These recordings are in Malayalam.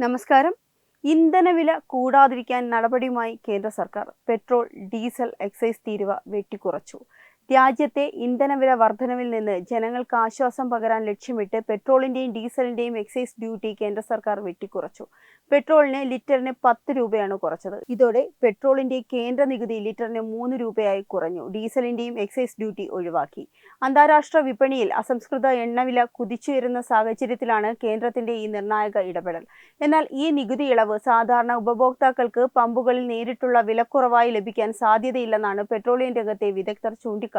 നമസ്കാരം. ഇന്ധനവില കൂടാതിരിക്കാൻ നടപടിയുമായി കേന്ദ്ര സർക്കാർ. പെട്രോൾ, ഡീസൽ, എക്സൈസ് തീരുവ വെട്ടിക്കുറച്ചു. രാജ്യത്തെ ഇന്ധനവില വർധനവിൽ നിന്ന് ജനങ്ങൾക്ക് ആശ്വാസം പകരാൻ ലക്ഷ്യമിട്ട് പെട്രോളിന്റെയും ഡീസലിന്റെയും എക്സൈസ് ഡ്യൂട്ടി കേന്ദ്ര സർക്കാർ വെട്ടിക്കുറച്ചു. പെട്രോളിന് ലിറ്ററിന് 10 രൂപയാണ് കുറച്ചത്. ഇതോടെ പെട്രോളിന്റെ കേന്ദ്ര നികുതി ലിറ്ററിന് 3 രൂപയായി കുറഞ്ഞു. ഡീസലിന്റെയും എക്സൈസ് ഡ്യൂട്ടി ഒഴിവാക്കി. അന്താരാഷ്ട്ര വിപണിയിൽ അസംസ്കൃത എണ്ണവില കുതിച്ചുയരുന്ന സാഹചര്യത്തിലാണ് കേന്ദ്രത്തിന്റെ ഈ നിർണായക ഇടപെടൽ. എന്നാൽ ഈ നികുതി ഇളവ് സാധാരണ ഉപഭോക്താക്കൾക്ക് പമ്പുകളിൽ നേരിട്ടുള്ള വിലക്കുറവായി ലഭിക്കാൻ സാധ്യതയില്ലെന്നാണ് പെട്രോളിയം രംഗത്തെ വിദഗ്ധർ ചൂണ്ടിക്കാട്ടുന്നത്.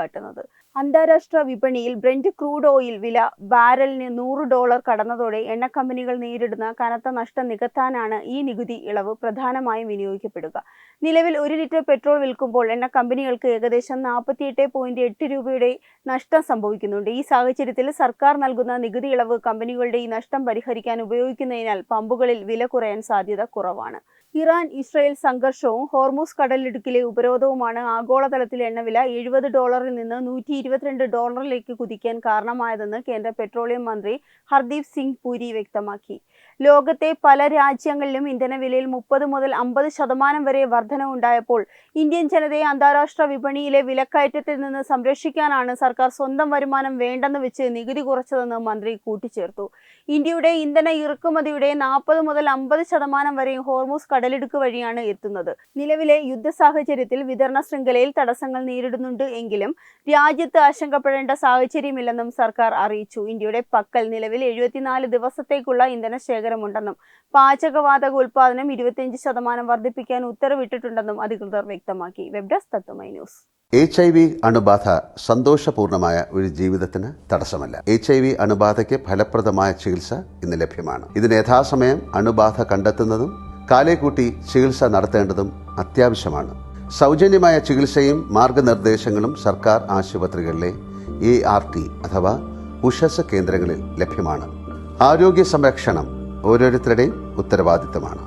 അന്താരാഷ്ട്ര വിപണിയിൽ ബ്രെന്റ് ക്രൂഡ് ഓയിൽ വില ബാരലിന് $100 കടന്നതോടെ എണ്ണ കമ്പനികൾ നേരിടുന്ന കനത്ത നഷ്ടം നികത്താനാണ് ഈ നികുതി ഇളവ് പ്രധാനമായും വിനിയോഗിക്കപ്പെടുക. നിലവിൽ 1 ലിറ്റർ പെട്രോൾ വിൽക്കുമ്പോൾ എണ്ണ കമ്പനികൾക്ക് ഏകദേശം 48.8 രൂപയുടെ നഷ്ടം സംഭവിക്കുന്നുണ്ട്. ഈ സാഹചര്യത്തിൽ സർക്കാർ നൽകുന്ന നികുതി ഇളവ് കമ്പനികളുടെ ഈ നഷ്ടം പരിഹരിക്കാൻ ഉപയോഗിക്കുന്നതിനാൽ പമ്പുകളിൽ വില കുറയാൻ സാധ്യത കുറവാണ്. ഇറാൻ-ഇസ്രായേൽ സംഘർഷവും ഹോർമുസ് കടലിടുക്കിലെ ഉപരോധവുമാണ് ആഗോളതലത്തിൽ എണ്ണവില $70 നിന്ന് $122 കുതിക്കാൻ കാരണമായതെന്ന് കേന്ദ്ര പെട്രോളിയം മന്ത്രി ഹർദീപ് സിംഗ് പുരി വ്യക്തമാക്കി. ലോകത്തെ പല രാജ്യങ്ങളിലും ഇന്ധനവിലയിൽ 30 മുതൽ 50% വരെ വർധനവുണ്ടായപ്പോൾ ഇന്ത്യൻ ജനതയെ അന്താരാഷ്ട്ര വിപണിയിലെ വിലക്കയറ്റത്തിൽ നിന്ന് സംരക്ഷിക്കാനാണ് സർക്കാർ സ്വന്തം വരുമാനം വേണ്ടെന്ന് വെച്ച് നികുതി കുറച്ചതെന്ന് മന്ത്രി കൂട്ടിച്ചേർത്തു. ഇന്ത്യയുടെ ഇന്ധന ഇറക്കുമതിയുടെ 40 മുതൽ 50% വരെയും ഹോർമുസ് കടലിടുക്ക് വഴിയാണ് എത്തുന്നത്. നിലവിലെ യുദ്ധ സാഹചര്യത്തിൽ വിതരണ ശൃംഖലയിൽ തടസ്സങ്ങൾ നേരിടുന്നുണ്ട് എങ്കിലും രാജ്യത്ത് ആശങ്കപ്പെടേണ്ട സാഹചര്യമില്ലെന്നും സർക്കാർ അറിയിച്ചു. ഇന്ത്യയുടെ പക്കൽ നിലവിൽ 74 ദിവസത്തേക്കുള്ള ഇന്ധന ശേഖരമുണ്ടെന്നും പാചകവാതക ഉൽപാദനം 25% വർദ്ധിപ്പിക്കാൻ ഉത്തരവിട്ടിട്ടുണ്ടെന്നും അധികൃതർ വ്യക്തമാക്കി. വെബ് ഡെസ്ക് തത്വമൈ ന്യൂസ്. HIV അണുബാധ സന്തോഷപൂർണമായ ഒരു ജീവിതത്തിന് തടസ്സമല്ല. HIV അണുബാധയ്ക്ക് ഫലപ്രദമായ ചികിത്സ ഇന്ന് ലഭ്യമാണ്. ഇതിന് യഥാസമയം അണുബാധ കണ്ടെത്തുന്നതും കാലേക്കൂട്ടി ചികിത്സ നടത്തേണ്ടതും അത്യാവശ്യമാണ്. സൗജന്യമായ ചികിത്സയും മാർഗനിർദ്ദേശങ്ങളും സർക്കാർ ആശുപത്രികളിലെ ART അഥവാ ഉഷസ് കേന്ദ്രങ്ങളിൽ ലഭ്യമാണ്. ആരോഗ്യ സംരക്ഷണം ഓരോരുത്തരുടെയും ഉത്തരവാദിത്തമാണ്.